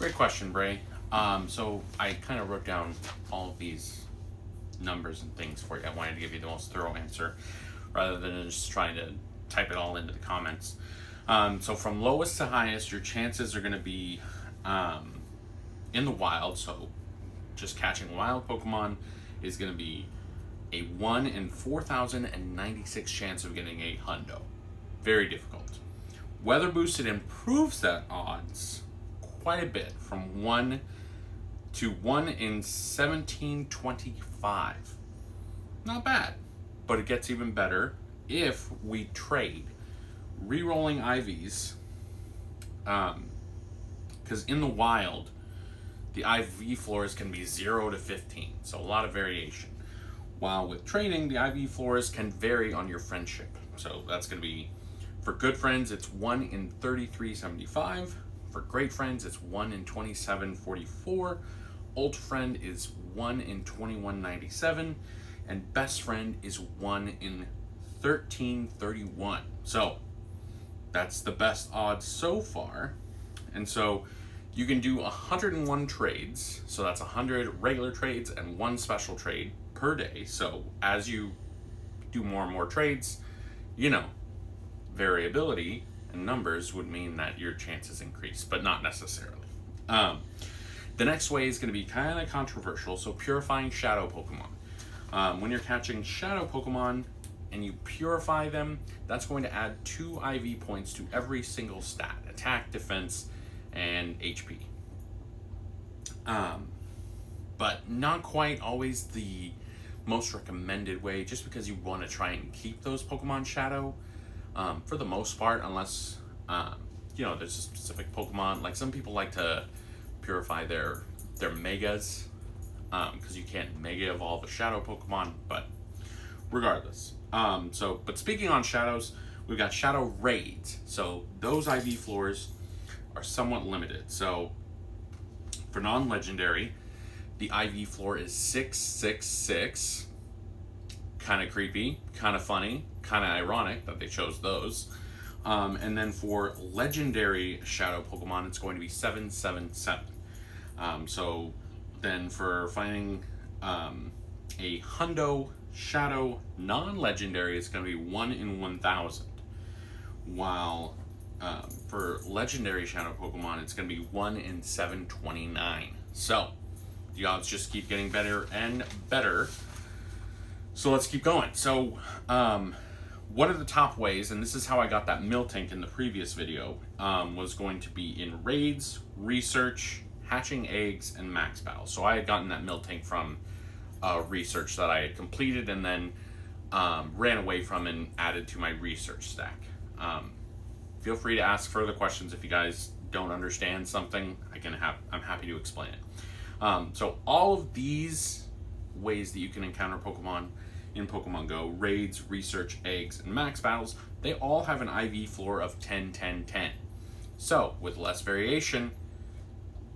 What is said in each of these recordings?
Great question, Bray. So I kind of wrote down all of these numbers and things for you. I wanted to give you the most thorough answer rather than just trying to type it all into the comments. So from lowest to highest, your chances are going to be in the wild. So just catching wild Pokemon is going to be a 1 in 4,096 chance of getting a hundo. Very difficult. Weather boosted improves that odds quite a bit from 1 to 1 in 1725. Not bad, but it gets even better if we trade. Rerolling IVs, because in the wild, the IV floors can be 0 to 15, so a lot of variation. While with trading, the IV floors can vary on your friendship. So that's going to be, for good friends, it's 1 in 3375. For great friends, it's 1 in 2744. Old friend is 1 in 2197. And best friend is 1 in 1331. So that's the best odds so far. And so you can do 101 trades. So that's 100 regular trades and 1 special trade per day. So as you do more and more trades, variability and numbers would mean that your chances increase, but not necessarily. The next way is going to be kind of controversial. So purifying shadow Pokemon. When you're catching shadow Pokemon and you purify them, that's going to add 2 IV points to every single stat: attack, defense, and HP. But not quite always the most recommended way, just because you want to try and keep those Pokemon shadow for the most part, unless there's a specific Pokemon. Like some people like to purify their megas, because you can't mega evolve a shadow Pokemon, but regardless. But speaking on shadows, we've got shadow raids. So those IV floors are somewhat limited. So for non-legendary, the IV floor is 666. Kind of creepy, kind of funny, kind of ironic that they chose those. And then for legendary shadow Pokemon, it's going to be 777. So then for finding a hundo shadow non-legendary, it's going to be 1 in 1,000. While for legendary shadow Pokemon, it's going to be 1 in 729. So the odds just keep getting better and better. So let's keep going. So one of the top ways, and this is how I got that Miltank in the previous video, was going to be in raids, research, hatching eggs, and max battles. So I had gotten that Miltank from research that I had completed and then ran away from and added to my research stack. Feel free to ask further questions if you guys don't understand something. I'm happy to explain it. So all of these ways that you can encounter Pokemon in Pokemon Go, raids, research, eggs, and max battles, they all have an IV floor of 10, 10, 10. So with less variation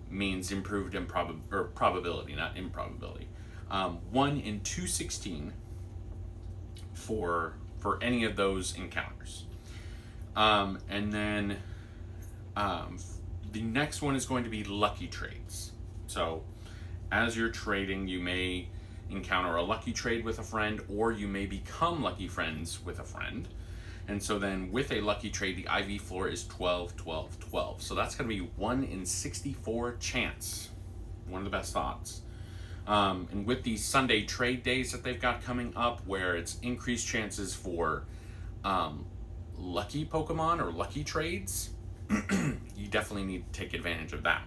means improved probability, not improbability. 1 in 216 for any of those encounters. And then the next one is going to be lucky trades. So as you're trading, you may encounter a lucky trade with a friend, or you may become lucky friends with a friend. And so then with a lucky trade, the IV floor is 12, 12, 12. So that's going to be 1 in 64 chance. One of the best odds. And with these Sunday trade days that they've got coming up, where it's increased chances for lucky Pokemon or lucky trades, you definitely need to take advantage of that.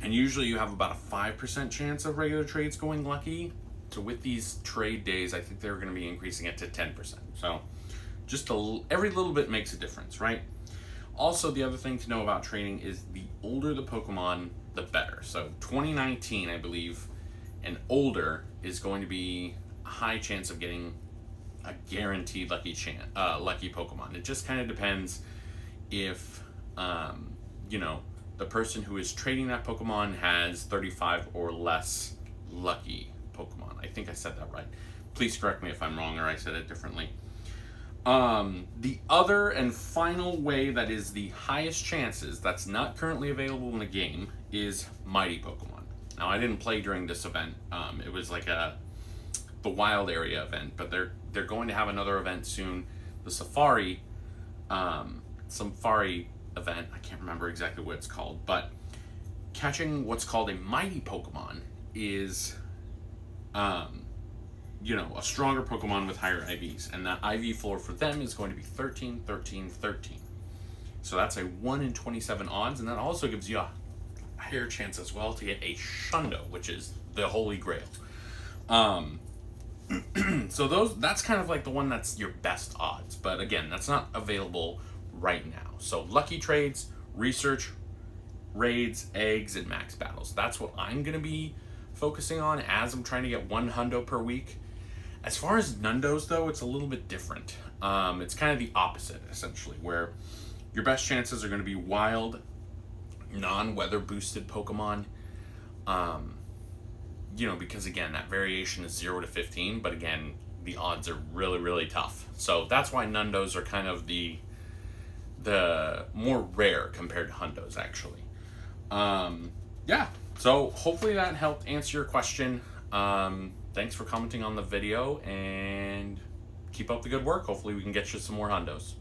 And usually you have about a 5% chance of regular trades going lucky. So with these trade days, I think they're going to be increasing it to 10%. So just every little bit makes a difference, right? Also, the other thing to know about trading is the older the Pokemon, the better. So 2019, I believe, and older is going to be a high chance of getting a guaranteed lucky Pokemon. It just kind of depends if, the person who is trading that Pokemon has 35 or less lucky Pokemon. I think I said that right. Please correct me if I'm wrong or I said it differently. The other and final way that is the highest chances that's not currently available in the game is Mighty Pokemon. Now, I didn't play during this event. It was like the Wild Area event, but they're going to have another event soon. The Safari event. I can't remember exactly what it's called, but catching what's called a Mighty Pokemon is a stronger Pokemon with higher IVs. And that IV floor for them is going to be 13, 13, 13. So that's a 1 in 27 odds, and that also gives you a higher chance as well to get a Shundo, which is the holy grail. So that's kind of like the one that's your best odds. But again, that's not available right now. So lucky trades, research, raids, eggs, and max battles. That's what I'm going to be focusing on as I'm trying to get 1 hundo per week. As far as Nundos, though, it's a little bit different. It's kind of the opposite, essentially, where your best chances are going to be wild, non-weather boosted Pokemon. Because again, that variation is 0 to 15, but again, the odds are really, really tough. So that's why Nundos are kind of the more rare compared to Hundos, actually. So hopefully that helped answer your question. Thanks for commenting on the video, and keep up the good work. Hopefully we can get you some more Hundos.